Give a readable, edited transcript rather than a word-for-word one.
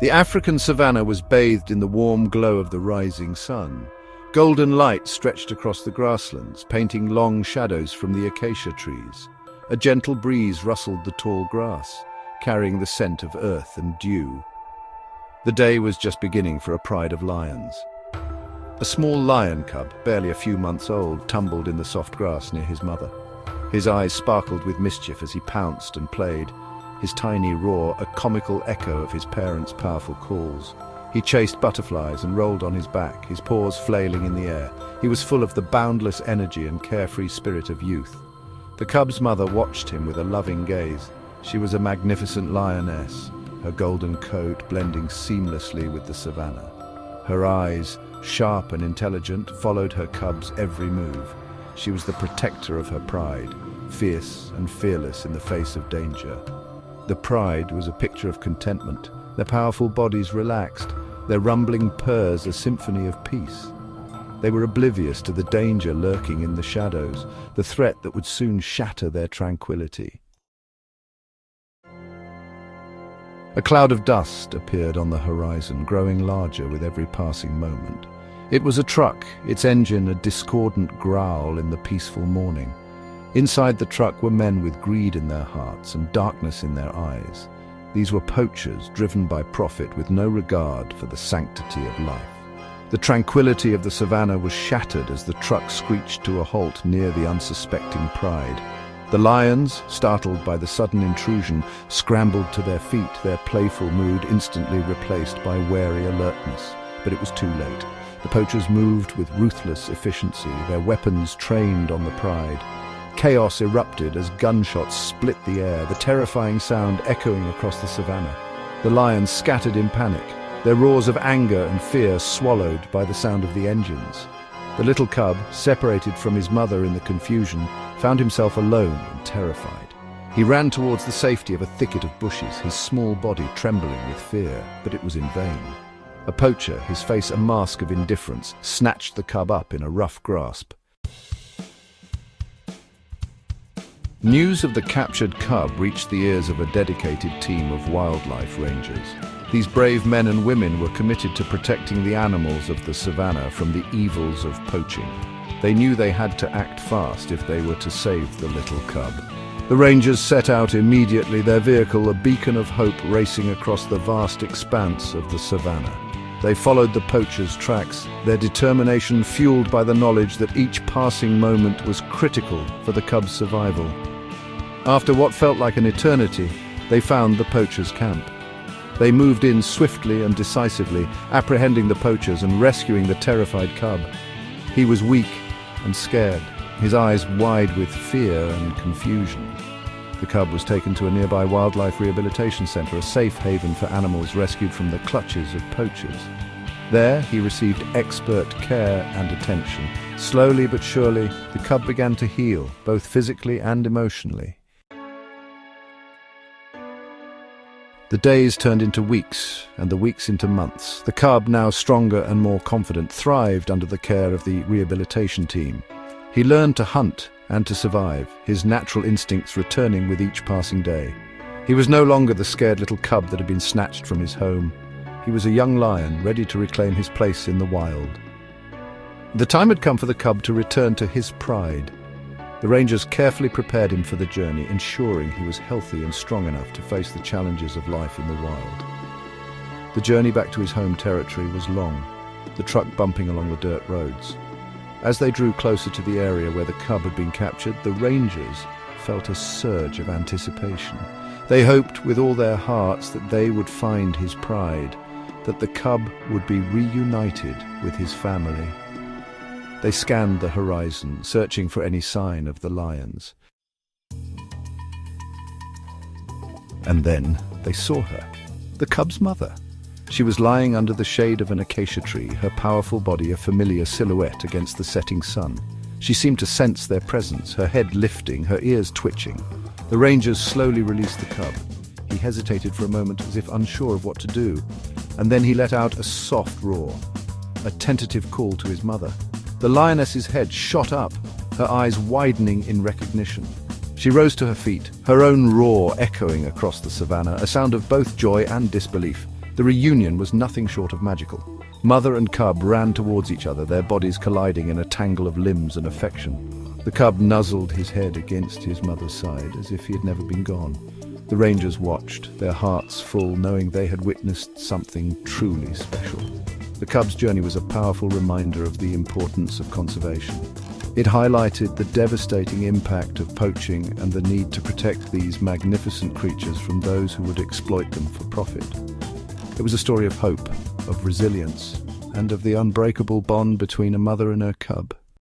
The African savanna was bathed in the warm glow of the rising sun. Golden light stretched across the grasslands, painting long shadows from the acacia trees. A gentle breeze rustled the tall grass, carrying the scent of earth and dew. The day was just beginning for a pride of lions. A small lion cub, barely a few months old, tumbled in the soft grass near his mother. His eyes sparkled with mischief as he pounced and played, his tiny roar a comical echo of his parents' powerful calls. He chased butterflies and rolled on his back, his paws flailing in the air. He was full of the boundless energy and carefree spirit of youth. The cub's mother watched him with a loving gaze. She was a magnificent lioness, her golden coat blending seamlessly with the savanna. Her eyes, sharp and intelligent, followed her cub's every move. She was the protector of her pride, fierce and fearless in the face of danger. The pride was a picture of contentment, their powerful bodies relaxed, their rumbling purrs a symphony of peace. They were oblivious to the danger lurking in the shadows, the threat that would soon shatter their tranquility. A cloud of dust appeared on the horizon, growing larger with every passing moment. It was a truck, its engine a discordant growl in the peaceful morning. Inside the truck were men with greed in their hearts and darkness in their eyes. These were poachers driven by profit with no regard for the sanctity of life. The tranquility of the savanna was shattered as the truck screeched to a halt near the unsuspecting pride. The lions, startled by the sudden intrusion, scrambled to their feet, their playful mood instantly replaced by wary alertness. But it was too late. The poachers moved with ruthless efficiency, their weapons trained on the pride. Chaos erupted as gunshots split the air, the terrifying sound echoing across the savanna. The lions scattered in panic, their roars of anger and fear swallowed by the sound of the engines. The little cub, separated from his mother in the confusion, found himself alone and terrified. He ran towards the safety of a thicket of bushes, his small body trembling with fear, but it was in vain. A poacher, his face a mask of indifference, snatched the cub up in a rough grasp. News of the captured cub reached the ears of a dedicated team of wildlife rangers. These brave men and women were committed to protecting the animals of the savanna from the evils of poaching. They knew they had to act fast if they were to save the little cub. The rangers set out immediately, their vehicle a beacon of hope racing across the vast expanse of the savanna. They followed the poachers' tracks, their determination fueled by the knowledge that each passing moment was critical for the cub's survival. After what felt like an eternity, they found the poachers' camp. They moved in swiftly and decisively, apprehending the poachers and rescuing the terrified cub. He was weak and scared, his eyes wide with fear and confusion. The cub was taken to a nearby wildlife rehabilitation center, a safe haven for animals rescued from the clutches of poachers. There, he received expert care and attention. Slowly but surely, the cub began to heal, both physically and emotionally. The days turned into weeks, and the weeks into months. The cub, now stronger and more confident, thrived under the care of the rehabilitation team. He learned to hunt and to survive, his natural instincts returning with each passing day. He was no longer the scared little cub that had been snatched from his home. He was a young lion, ready to reclaim his place in the wild. The time had come for the cub to return to his pride. The rangers carefully prepared him for the journey, ensuring he was healthy and strong enough to face the challenges of life in the wild. The journey back to his home territory was long, the truck bumping along the dirt roads. As they drew closer to the area where the cub had been captured, the rangers felt a surge of anticipation. They hoped with all their hearts that they would find his pride, that the cub would be reunited with his family. They scanned the horizon, searching for any sign of the lions. And then they saw her, the cub's mother. She was lying under the shade of an acacia tree, her powerful body a familiar silhouette against the setting sun. She seemed to sense their presence, her head lifting, her ears twitching. The rangers slowly released the cub. He hesitated for a moment as if unsure of what to do, and then he let out a soft roar, a tentative call to his mother. The lioness's head shot up, her eyes widening in recognition. She rose to her feet, her own roar echoing across the savanna, a sound of both joy and disbelief. The reunion was nothing short of magical. Mother and cub ran towards each other, their bodies colliding in a tangle of limbs and affection. The cub nuzzled his head against his mother's side as if he had never been gone. The rangers watched, their hearts full, knowing they had witnessed something truly special. The cub's journey was a powerful reminder of the importance of conservation. It highlighted the devastating impact of poaching and the need to protect these magnificent creatures from those who would exploit them for profit. It was a story of hope, of resilience, and of the unbreakable bond between a mother and her cub.